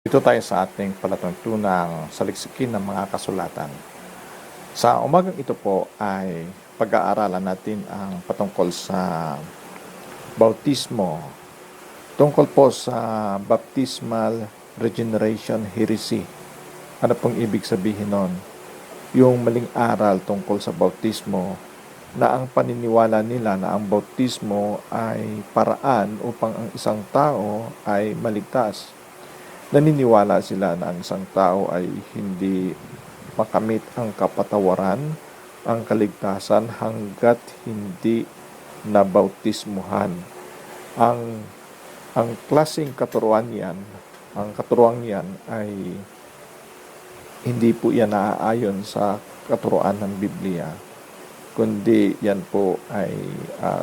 Ito tayo sa ating palatuntunang saliksikin ng mga kasulatan. Sa umagang ito po ay pag-aaralan natin ang patungkol sa bautismo. Tungkol po sa baptismal regeneration heresy. Ano pong ibig sabihin nun? Yung maling aral tungkol sa bautismo na ang paniniwala nila na ang bautismo ay paraan upang ang isang tao ay maligtas. Naniniwala sila na ang isang tao ay hindi makamit ang kapatawaran, ang kaligtasan hanggat hindi nabautismuhan. Ang klaseng katuruan yan, ang katuruan yan ay hindi po yan naaayon sa katuruan ng Biblia, kundi yan po ay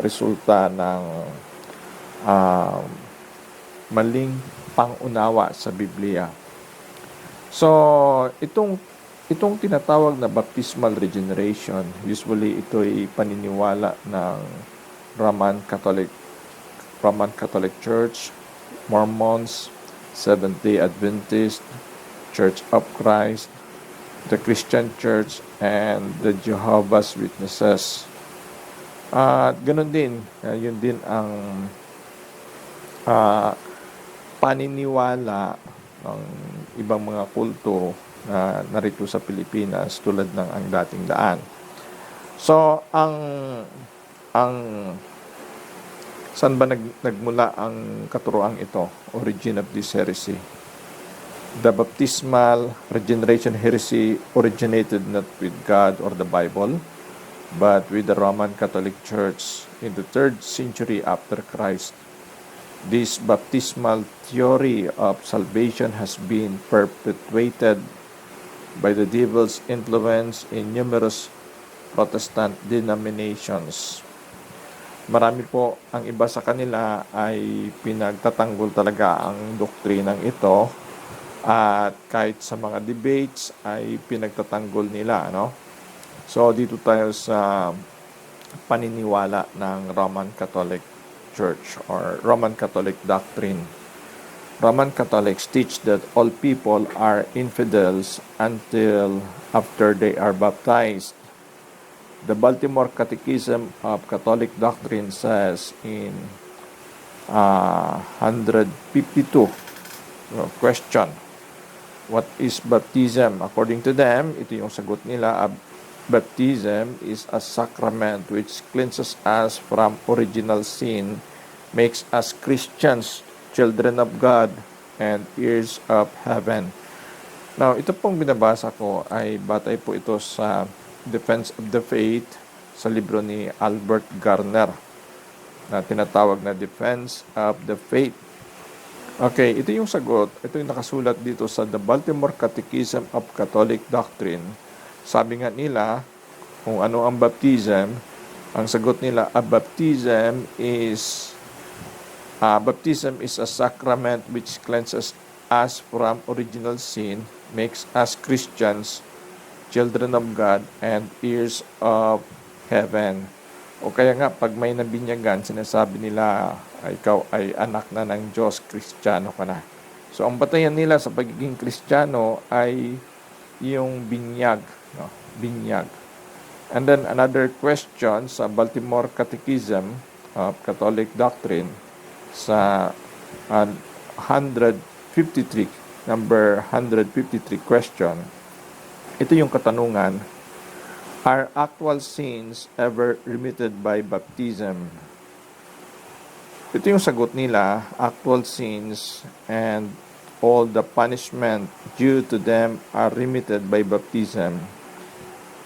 resulta ng maling pangunawa sa Biblia. So, itong tinatawag na baptismal regeneration, usually ito ay paniniwala ng Roman Catholic Church, Mormons, Seventh-day Adventist, Church of Christ, the Christian Church, and the Jehovah's Witnesses. At ganun din, yun din ang paniniwala ng ibang mga kulto na narito sa Pilipinas tulad ng ang dating daan. So, saan ba nagmula ang katuroang ito? Origin of this heresy. The baptismal regeneration heresy originated not with God or the Bible, but with the Roman Catholic Church in the 3rd century after Christ. This baptismal theory of salvation has been perpetuated by the devil's influence in numerous Protestant denominations. Marami po, ang iba sa kanila ay pinagtatanggol talaga ang doktrinang ito at kahit sa mga debates ay pinagtatanggol nila, no? So dito tayo sa paniniwala ng Roman Catholic Church or Roman Catholic doctrine. Roman Catholics teach that all people are infidels until after they are baptized. The Baltimore Catechism of Catholic Doctrine says in 152, question, what is baptism? According to them, ito yung sagot nila, baptism is a sacrament which cleanses us from original sin, makes us Christians, children of God, and heirs of heaven. Now, ito pong binabasa ko ay batay po ito sa Defense of the Faith sa libro ni Albert Garner na tinatawag na Defense of the Faith. Okay, ito yung sagot. Ito yung nakasulat dito sa The Baltimore Catechism of Catholic Doctrine. Sabi nga nila, kung ano ang baptism, ang sagot nila, baptism is a sacrament which cleanses us from original sin, makes us Christians, children of God, and heirs of heaven. O kaya nga, pag may nabinyagan, sinasabi nila, ikaw ay anak na ng Diyos, Kristiyano ka na. So, ang batayan nila sa pagiging Kristiyano ay yung binyag. No? Binyag. And then, another question sa Baltimore Catechism of Catholic Doctrine sa 153, number 153 question. Ito yung katanungan, are actual sins ever remitted by baptism? Ito yung sagot nila, actual sins and all the punishment due to them are remitted by baptism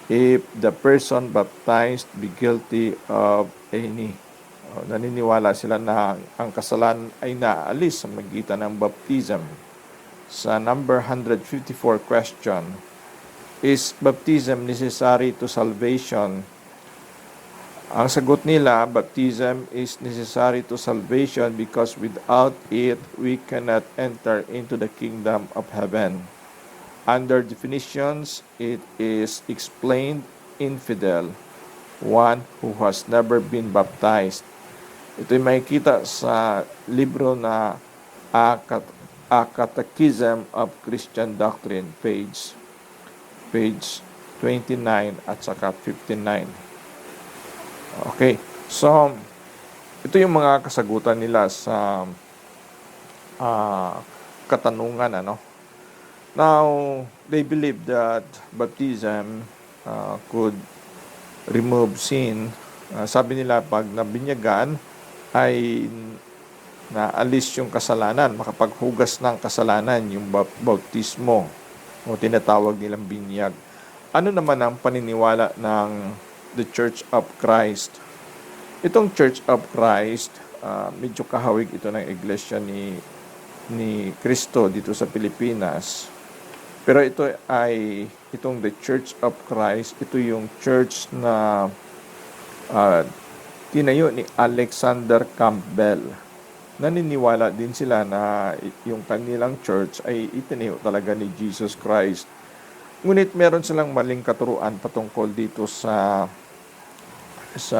if the person baptized be guilty of any. Naniniwala sila na ang kasalanan ay naaalis sa magitan ng baptism. Sa number 154 question, is baptism necessary to salvation? Ang sagot nila, baptism is necessary to salvation because without it, we cannot enter into the kingdom of heaven. Under definitions, it is explained infidel, one who has never been baptized. Ito'y makikita sa libro na A Catechism of Christian Doctrine, page 29 at saka 59. Okay, so ito yung mga kasagutan nila sa katanungan, ano. Now, they believe that baptism could remove sin. Sabi nila, pag nabinyagan ay naalis yung kasalanan, makapaghugas ng kasalanan, yung bautismo o tinatawag nilang binyag. Ano naman ang paniniwala ng The Church of Christ? Itong Church of Christ, medyo kahawig ito ng iglesia ni Cristo dito sa Pilipinas. Pero itong The Church of Christ, ito yung church na tinayo ni Alexander Campbell. Naniniwala din sila na yung kanilang church ay itinayo talaga ni Jesus Christ. Ngunit meron silang maling katuruan patungkol dito sa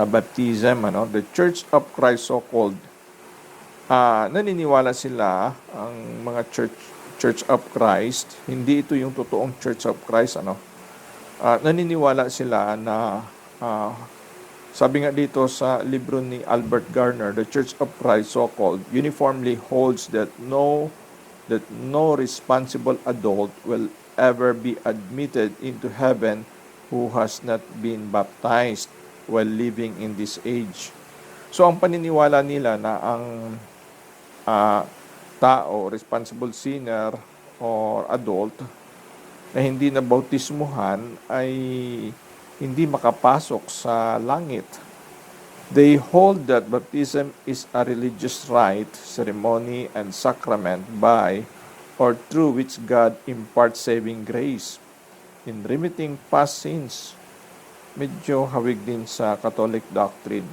baptism, ano. The Church of Christ, so-called, naniniwala sila, ang mga Church of Christ, hindi ito yung totoong Church of Christ, ano. Naniniwala sila na sabi nga dito sa libro ni Albert Garner, the Church of Christ, so-called, uniformly holds that no responsible adult will ever be admitted into heaven who has not been baptized while living in this age. So, ang paniniwala nila na ang tao, responsible sinner or adult na hindi na bautismuhan ay hindi makapasok sa langit. They hold that baptism is a religious rite, ceremony, and sacrament by or through which God imparts saving grace in remitting past sins. Medyo hawig din sa Catholic doctrine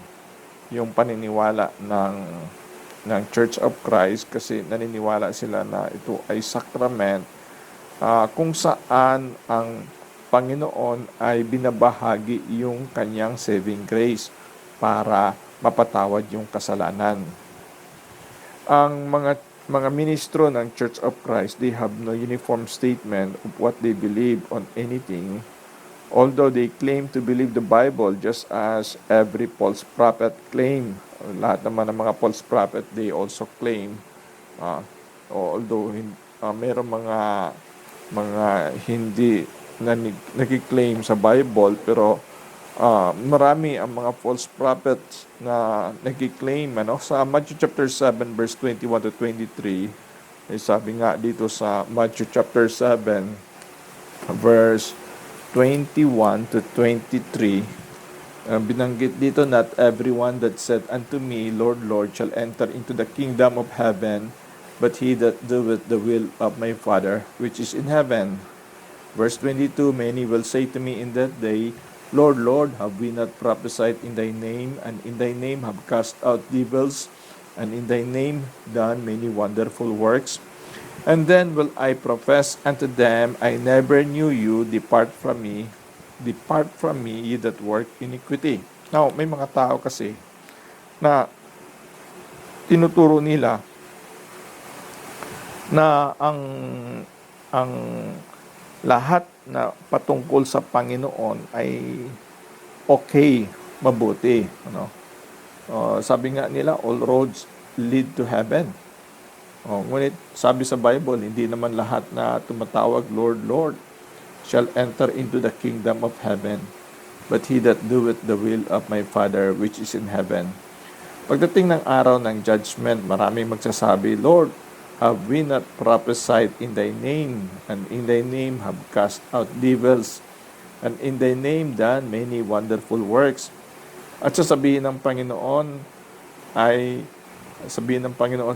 yung paniniwala ng Church of Christ, kasi naniniwala sila na ito ay sacrament kung saan ang Panginoon ay binabahagi yung kanyang saving grace para mapatawad yung kasalanan. Ang mga ministro ng Church of Christ, they have no uniform statement of what they believe on anything, although they claim to believe the Bible just as every false prophet claim. Lahat naman ng mga false prophet, they also claim, although mayroong mga hindi nag-claim sa Bible, pero marami ang mga false prophets na nag-claim, ano. Sa Matthew chapter 7 verse 21 to 23, sabi nga dito sa Matthew chapter 7 verse 21 to 23, binanggit dito, not everyone that said unto me, Lord, Lord, shall enter into the kingdom of heaven, but he that doeth the will of my Father which is in heaven. Verse 22, many will say to me in that day, Lord, Lord, have we not prophesied in thy name, and in thy name have cast out devils, and in thy name done many wonderful works? And then will I profess unto them, I never knew you, depart from me, ye that work iniquity. Now, may mga tao kasi na tinuturo nila na ang lahat na patungkol sa Panginoon ay okay, mabuti, ano. Sabi nga nila, all roads lead to heaven. Ngunit sabi sa Bible, hindi naman lahat na tumatawag Lord, Lord shall enter into the kingdom of heaven, but he that doeth the will of my Father which is in heaven. Pagdating ng araw ng judgment, maraming magsasabi, Lord, have we not prophesied in thy name, and in thy name have cast out devils, and in thy name done many wonderful works? At sasabihin ng Panginoon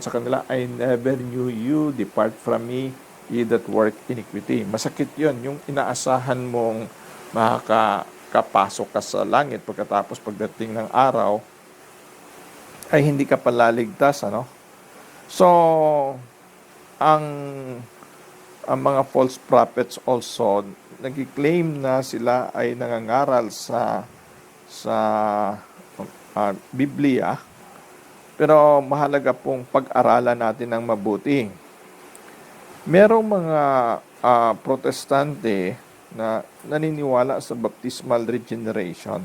sa kanila, I never knew you, depart from me, ye that work iniquity. Masakit yon, yung inaasahan mong makakapasok ka sa langit, pagkatapos pagdating ng araw ay hindi ka palaligtas, ano. So ang mga false prophets also nag-claim na sila ay nangangaral sa Biblia, pero mahalaga pong pag-aralan natin ng mabuti. Merong mga protestante na naniniwala sa baptismal regeneration.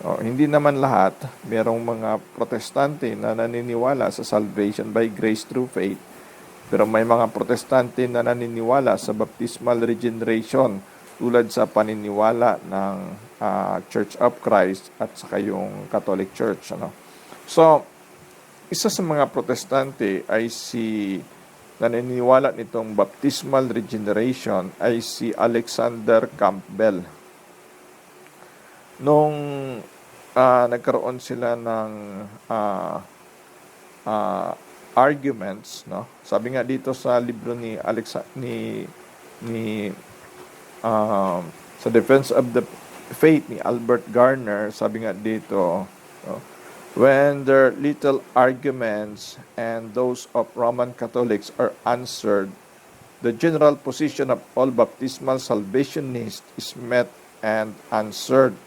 Hindi naman lahat. Merong mga protestante na naniniwala sa salvation by grace through faith. Pero may mga protestante na naniniwala sa baptismal regeneration tulad sa paniniwala ng Church of Christ at saka yung Catholic Church. So, isa sa mga protestante ay naniniwala nitong baptismal regeneration ay si Alexander Campbell. Nung nagkaroon sila ng arguments, sabi nga dito sa libro ni sa Defense of the Faith ni Albert Garner, sabi nga dito, when their little arguments and those of Roman Catholics are answered, the general position of all baptismal salvationists is met and answered.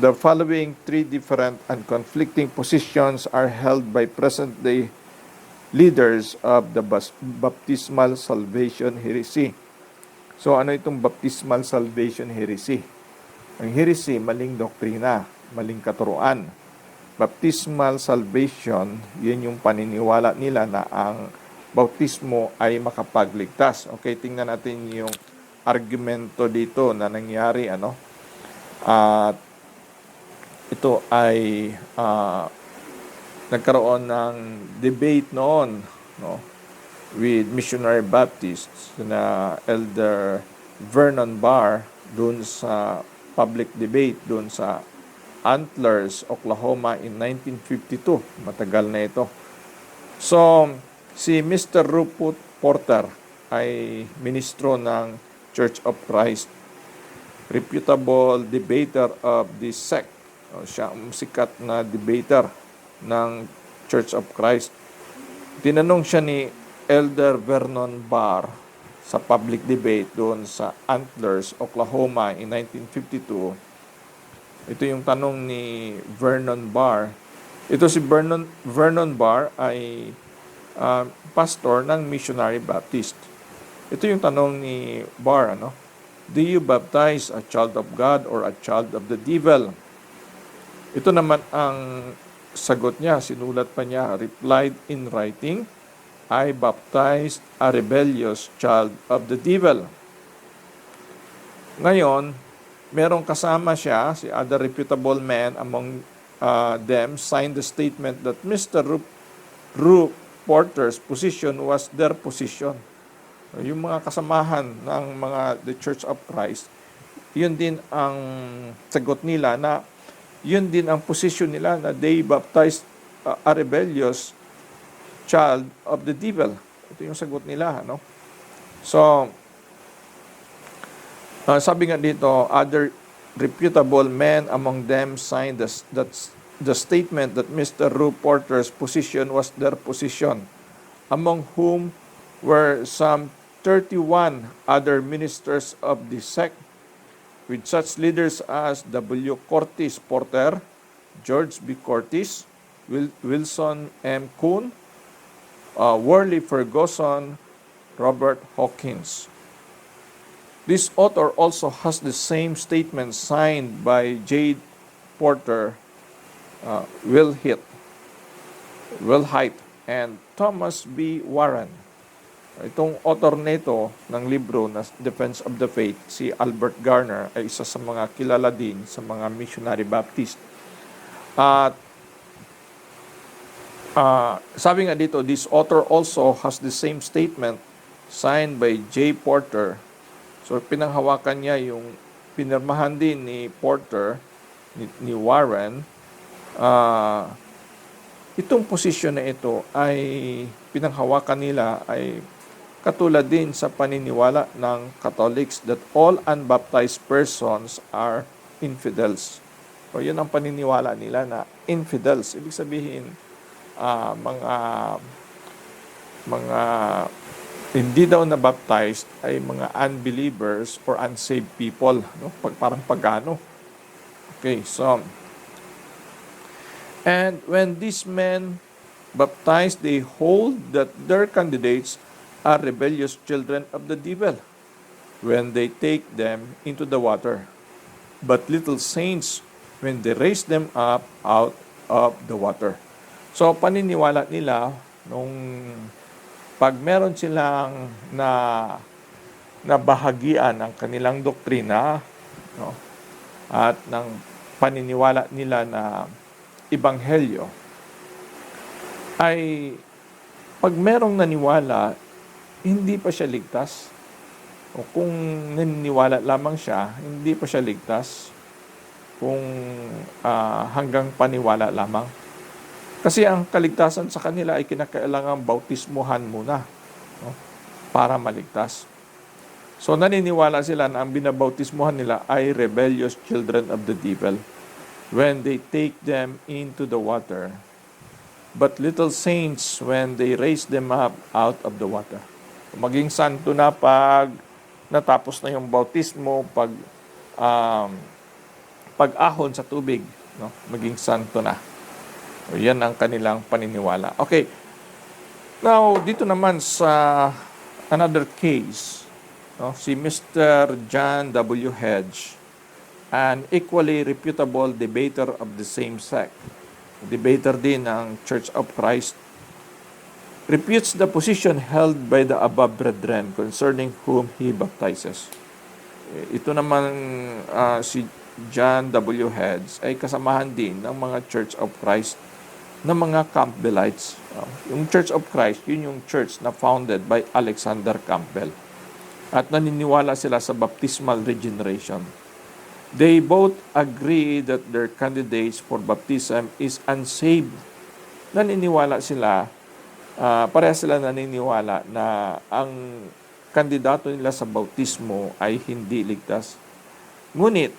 The following three different and conflicting positions are held by present-day leaders of the baptismal salvation heresy. So ano itong baptismal salvation heresy? Ang heresy, maling doktrina, maling katuruan. Baptismal salvation, yun yung paniniwala nila na ang bautismo ay makapagligtas. Okay, tingnan natin yung argumento dito na nangyari. At ito ay nagkaroon ng debate noon with missionary Baptists na Elder Vernon Barr doon sa public debate doon sa Antlers, Oklahoma in 1952. Matagal na ito. So, si Mr. Rupert Porter ay ministro ng Church of Christ, reputable debater of this sect. Siya ang sikat na debater ng Church of Christ. Tinanong siya ni Elder Vernon Barr sa public debate doon sa Antlers, Oklahoma in 1952. Ito yung tanong ni Vernon Barr. Ito si Vernon Barr ay pastor ng Missionary Baptist. Ito yung tanong ni Barr, Do you baptize a child of God or a child of the devil? Ito naman ang sagot niya, sinulat pa niya, replied in writing, I baptized a rebellious child of the devil. Ngayon, merong kasama siya, si other reputable man among them signed the statement that Mr. Porter's position was their position. Yung mga kasamahan ng the Church of Christ, yun din ang sagot nila na yun din ang position nila na they baptized a rebellious child of the devil. Ito yung sagot nila. So, sabi nga dito, other reputable men among them signed the statement that Mr. Porter's position was their position, among whom were some 31 other ministers of the sect, with such leaders as W. Curtis Porter, George B. Curtis, Wilson M. Kuhn, Worley Ferguson, Robert Hawkins. This author also has the same statement signed by J. Porter, Will Height, and Thomas B. Warren. Itong author nito ng libro na Defense of the Faith, si Albert Garner, ay isa sa mga kilala din sa mga missionary Baptist. At sabi nga dito, this author also has the same statement signed by J. Porter. So pinanghawakan niya yung pinirmahan din ni Porter, ni Warren. Itong posisyon na ito ay pinanghawakan nila ay katulad din sa paniniwala ng Catholics that all unbaptized persons are infidels. So yun ang paniniwala nila na infidels. Ibig sabihin, mga hindi daw na baptized ay mga unbelievers or unsaved people, parang pagano. Okay, so and when these men baptized, they hold that their candidates are rebellious children of the devil when they take them into the water, but little saints when they raise them up out of the water. So, paniniwala nila nung pag meron silang nabahagian ng kanilang doktrina, no, at ng paniniwala nila na ebanghelyo, ay pag merong naniwala, hindi pa siya ligtas. O kung naniniwala lamang siya, hindi pa siya ligtas kung hanggang paniwala lamang. Kasi ang kaligtasan sa kanila ay kinakailangan bautismuhan muna, no, para maligtas. So naniniwala sila na ang binabautismuhan nila ay rebellious children of the devil when they take them into the water, but little saints when they raise them up out of the water. Maging santo na pag natapos na yung bautismo, pag-ahon sa tubig, no? Maging santo na. O, yan ang kanilang paniniwala. Okay. Now, dito naman sa another case, no? Si Mr. John W. Hedge, an equally reputable debater of the same sect, debater din ng Church of Christ, refutes the position held by the above brethren concerning whom he baptizes. Ito naman si John W. Hedge ay kasamahan din ng mga Church of Christ na mga Campbellites. Yung Church of Christ, yun yung church na founded by Alexander Campbell. At naniniwala sila sa baptismal regeneration. They both agree that their candidates for baptism is unsaved. Naniniwala sila, pareha sila naniniwala na ang kandidato nila sa bautismo ay hindi ligtas. Ngunit,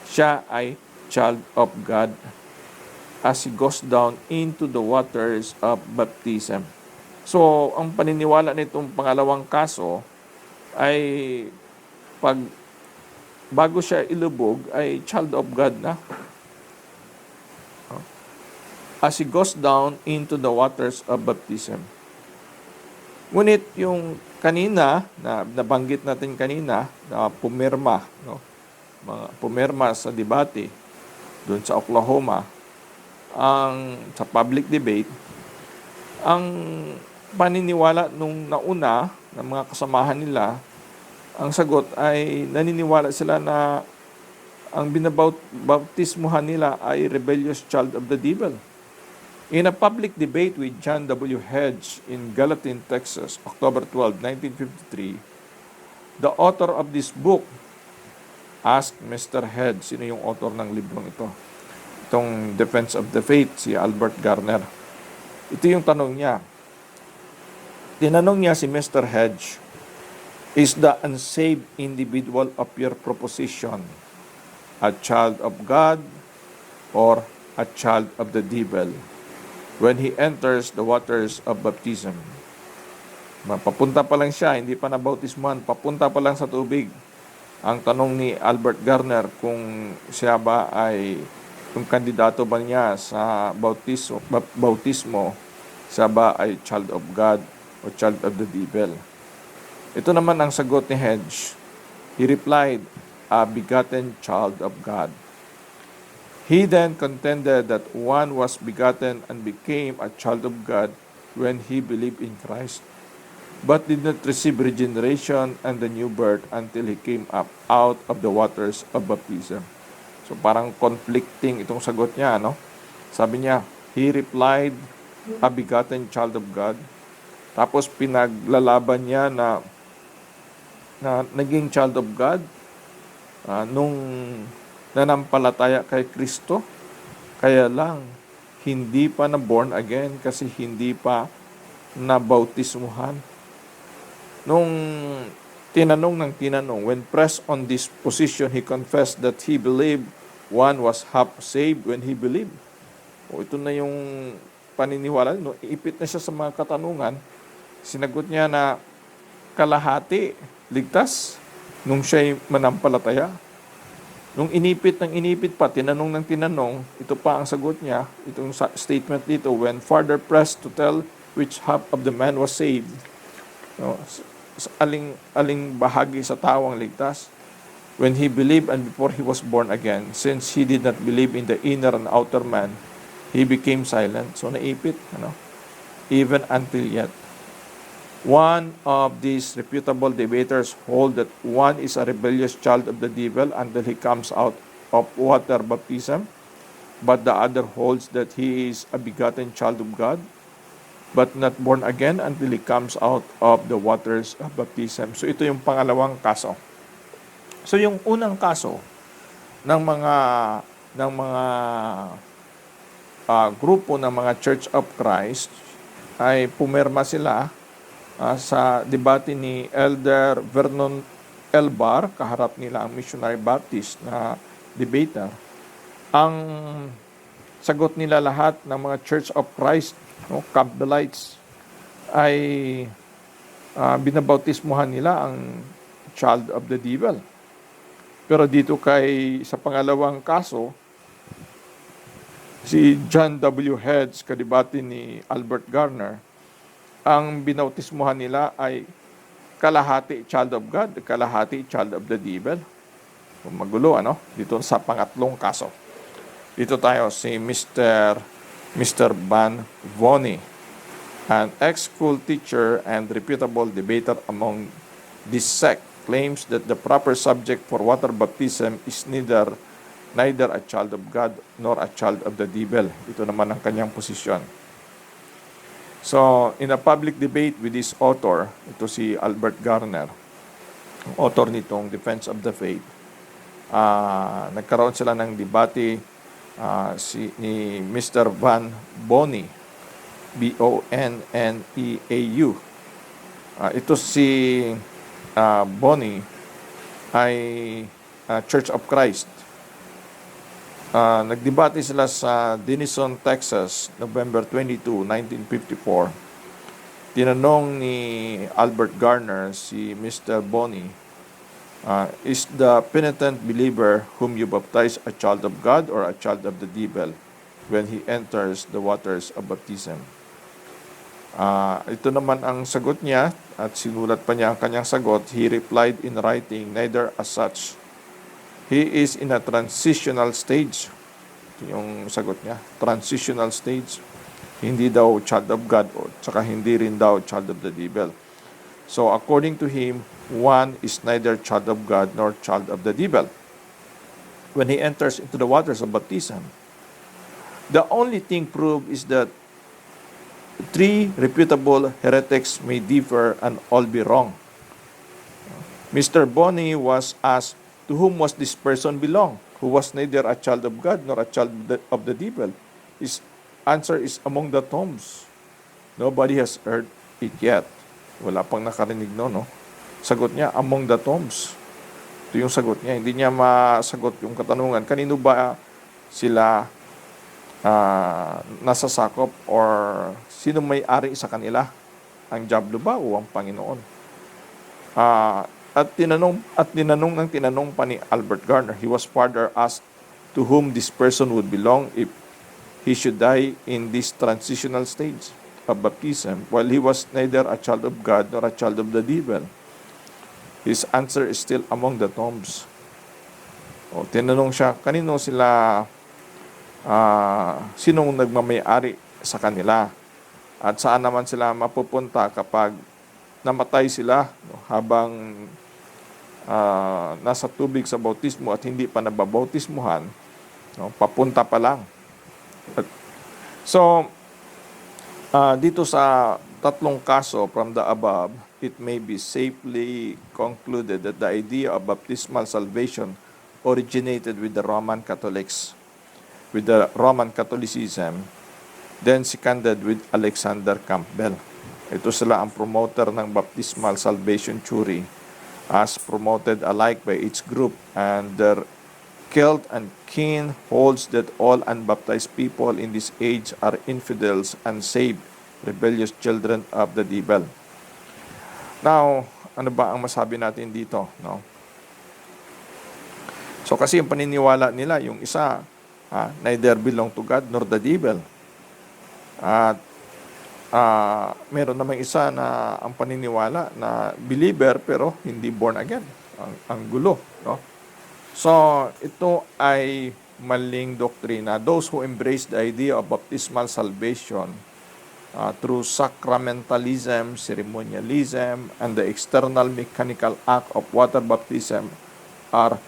siya ay child of God as he goes down into the waters of baptism. So, ang paniniwala nitong pangalawang kaso ay bago siya ilubog ay child of God na. As he goes down into the waters of baptism. Ngunit yung kanina, na nabanggit natin kanina, na pumirma, no? Mga pumirma sa debate doon sa Oklahoma, sa public debate, ang paniniwala nung nauna ng mga kasamahan nila, ang sagot ay naniniwala sila na ang binabautismuhan nila ay rebellious child of the devil. In a public debate with John W. Hedge in Gallatin, Texas, October 12, 1953, the author of this book asked Mr. Hedge, sino yung author ng librong ito? Itong Defense of the Faith, si Albert Garner. Ito yung tanong niya. Tinanong niya si Mr. Hedge, is the unsaved individual of your proposition a child of God or a child of the devil when he enters the waters of baptism? Papunta pa lang siya, hindi pa nabautismuhan, papunta pa lang sa tubig. Ang tanong ni Albert Garner kung siya ba ay, kung kandidato ba niya sa bautismo, siya ba ay child of God o child of the devil? Ito naman ang sagot ni Hedge. He replied, a begotten child of God. He then contended that one was begotten and became a child of God when he believed in Christ, but did not receive regeneration and the new birth until he came up out of the waters of baptism. So parang conflicting itong sagot niya, no? Sabi niya, he replied, a begotten child of God. Tapos pinaglalaban niya na naging child of God nung nanampalataya kay Kristo. Kaya lang, hindi pa na born again kasi hindi pa nabautismuhan. Nung tinanong, when pressed on this position, he confessed that he believed one was half saved when he believed. O ito na yung paniniwala. No? Ipit na siya sa mga katanungan. Sinagot niya na kalahati ligtas nung siya'y manampalataya. Nung inipit pa, tinanong ng tinanong, ito pa ang sagot niya, itong statement dito, when further pressed to tell which half of the man was saved. No, aling bahagi sa tao ang ligtas? When he believed and before he was born again, since he did not believe in the inner and outer man, he became silent. So naipit, even until yet. One of these reputable debaters hold that one is a rebellious child of the devil until he comes out of water baptism, but the other holds that he is a begotten child of God, but not born again until he comes out of the waters of baptism. So ito yung pangalawang kaso. So yung unang kaso ng mga grupo ng mga Church of Christ ay pumirma sila sa debate ni Elder Vernon Elbar, kaharap nila ang Missionary Baptist na debater. Ang sagot nila lahat ng mga Church of Christ, Campbellites, ay binabautismuhan nila ang child of the devil. Pero dito sa pangalawang kaso, si John W. Heads, kadibati ni Albert Garner, ang binautismuhan nila ay kalahati child of God, kalahati child of the devil. Magulo, Dito sa pangatlong kaso. Dito tayo si Mr. Van Vonny, an ex-school teacher and reputable debater among this sect, claims that the proper subject for water baptism is neither a child of God nor a child of the devil. Ito naman ang kanyang posisyon. So, in a public debate with this author, ito si Albert Garner, author nitong Defense of the Faith, nagkaroon sila ng debate ni Mr. Van Vonny, Bonneau. Ito si Vonny ay Church of Christ. Nagdebate sila sa Denison, Texas, November 22, 1954. Tinanong ni Albert Garner si Mr. Vonny, is the penitent believer whom you baptize a child of God or a child of the devil when he enters the waters of baptism? Ito naman ang sagot niya, at sinulat pa niya ang kanyang sagot. He replied in writing, neither as such. He is in a transitional stage. Ito yung sagot niya, transitional stage. Hindi daw child of God, o saka hindi rin daw child of the devil. So according to him, one is neither child of God nor child of the devil when he enters into the waters of baptism. The only thing proved is that three reputable heretics may differ and all be wrong. Mr. Vonny was asked, to whom was this person belong, who was neither a child of God nor a child of the devil? His answer is among the tombs. Nobody has heard it yet. Wala pang nakarinig no? Sagot niya, among the tombs. Ito yung sagot niya. Hindi niya masagot yung katanungan. Kanino ba sila nasasakop, or sino may-ari sa kanila? Ang diablo ba o ang Panginoon? At tinanong pa ni Albert Garner. He was further asked to whom this person would belong if he should die in this transitional stage of baptism, while he was neither a child of God nor a child of the devil. His answer is still among the tombs. Tinanong siya, kanino sila, sinong nagmamay-ari sa kanila? At saan naman sila mapupunta kapag namatay sila, habang nasa tubig sa bautismo at hindi pa nababautismuhan, papunta pa lang. So, dito sa tatlong kaso from the above, it may be safely concluded that the idea of baptismal salvation originated with the Roman Catholics, with the Roman Catholicism, then seconded with Alexander Campbell. Ito sila ang promoter ng baptismal salvation theory, as promoted alike by each group, and their Kelt and Keane holds that all unbaptized people in this age are infidels, unsaved, rebellious children of the devil. Now, ano ba ang masabi natin dito? No? So kasi yung paniniwala nila, yung isa, neither belong to God nor the devil. At Meron namang isa na ang paniniwala na believer pero hindi born again. Ang gulo, no? So, ito ay maling doktrina. Those who embrace the idea of baptismal salvation through sacramentalism, ceremonialism, and the external mechanical act of water baptism are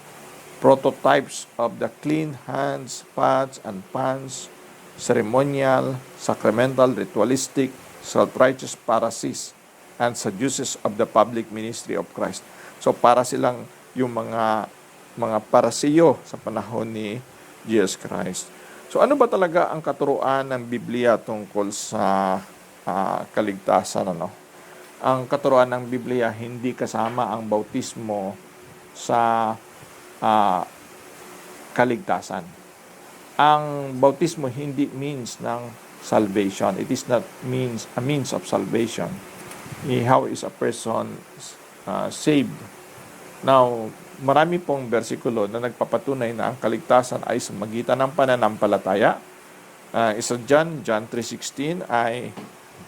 prototypes of the clean hands, pots, and pans, ceremonial, sacramental, ritualistic, self-righteous Pharisees, and Sadducees of the public ministry of Christ. So para silang yung mga parasiyo sa panahon ni Jesus Christ. So ano ba talaga ang katuruan ng Biblia tungkol sa kaligtasan? Ang katuruan ng Biblia, hindi kasama ang bautismo sa kaligtasan. Ang bautismo hindi means ng salvation. It is not a means of salvation. How is a person saved? Now, marami pong bersikulo na nagpapatunay na ang kaligtasan ay sa magitan ng pananampalataya. Isa dyan, John 3:16, ay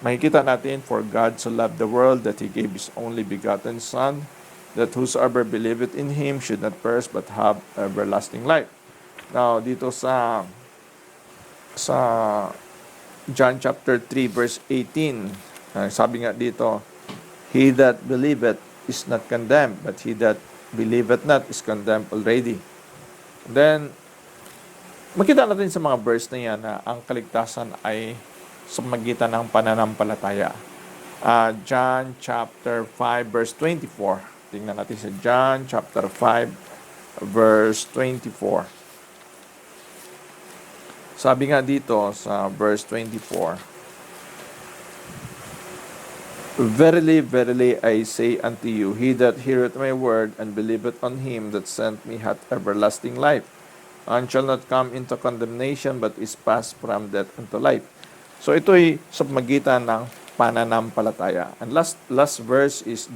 makikita natin, "For God so loved the world that He gave His only begotten Son, that whosoever believeth in Him should not perish but have everlasting life." Now, dito sa John chapter 3 verse 18, sabi nga dito, "He that believeth is not condemned, but he that believeth not is condemned already." Then, makita natin sa mga verse na yan na ang kaligtasan ay sa magitan ng pananampalataya. John chapter 5 verse 24. Tingnan natin sa John chapter 5 verse 24. Sabi nga dito sa verse 24, "Verily, verily, I say unto you, he that heareth my word and believeth on him that sent me hath everlasting life, and shall not come into condemnation, but is passed from death unto life." So ito'y sa magitan ng pananampalataya. And last verse is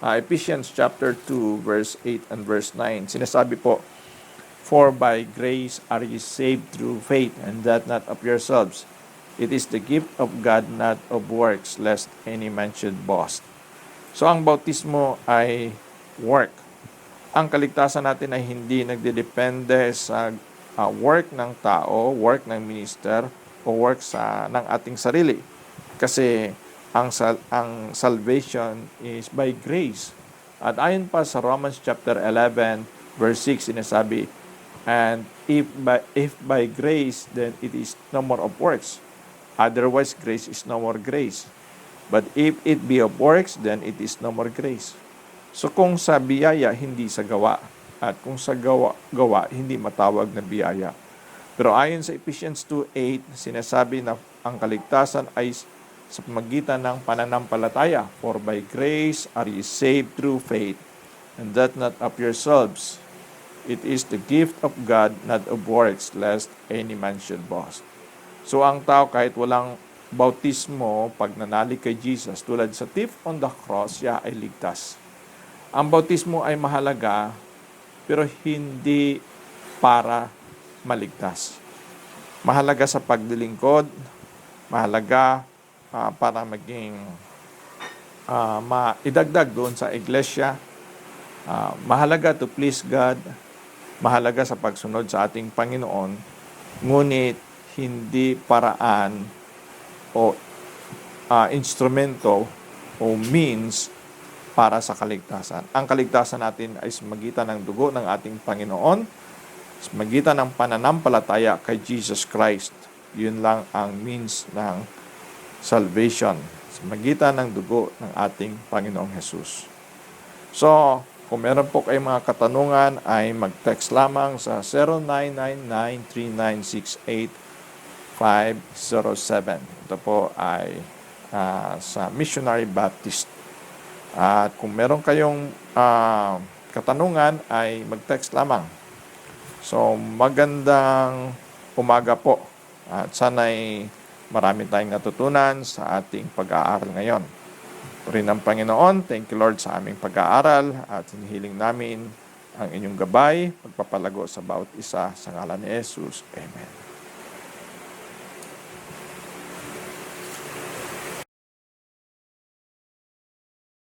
Ephesians chapter 2 verse 8 and verse 9. Sinasabi po, "For by grace are ye saved through faith, and that not of yourselves. It is the gift of God, not of works, lest any man should boast." So ang bautismo ay work. Ang kaligtasan natin ay hindi nagdedepende sa work ng tao, work ng minister, o work ng ating sarili. Kasi ang salvation is by grace. At ayon pa sa Romans chapter 11 verse 6, sinasabi, "And if by grace, then it is no more of works. Otherwise, grace is no more grace. But if it be of works, then it is no more grace." So kung sa biyaya, hindi sa gawa. At kung sa gawa, hindi matawag na biyaya. Pero ayon sa Ephesians 2:8, sinasabi na ang kaligtasan ay sa pamagitan ng pananampalataya. "For by grace are ye saved through faith, and that not of yourselves. It is the gift of God, not of works, lest any man should boast." So ang tao kahit walang bautismo, pag nanalig kay Jesus, tulad sa thief on the cross, siya ay ligtas. Ang bautismo ay mahalaga, pero hindi para maligtas. Mahalaga sa pagdilingkod, mahalaga para maging maidagdag doon sa iglesia, mahalaga to please God, mahalaga sa pagsunod sa ating Panginoon, ngunit hindi paraan o instrumento o means para sa kaligtasan. Ang kaligtasan natin ay sa magitan ng dugo ng ating Panginoon, sa magitan ng pananampalataya kay Jesus Christ. Yun lang ang means ng salvation, sa magitan ng dugo ng ating Panginoong Jesus. So, kung meron po kayong mga katanungan, ay mag-text lamang sa 0999-3968-507. Ito po ay sa Missionary Baptist. At kung meron kayong katanungan, ay mag-text lamang. So, magandang umaga po. At sana'y marami tayong natutunan sa ating pag-aaral ngayon. Rin ng Panginoon, thank you Lord sa aming pag-aaral at hinihiling namin ang inyong gabay, pagpapalago sa bawat isa sa ngalan ni Jesus. Amen.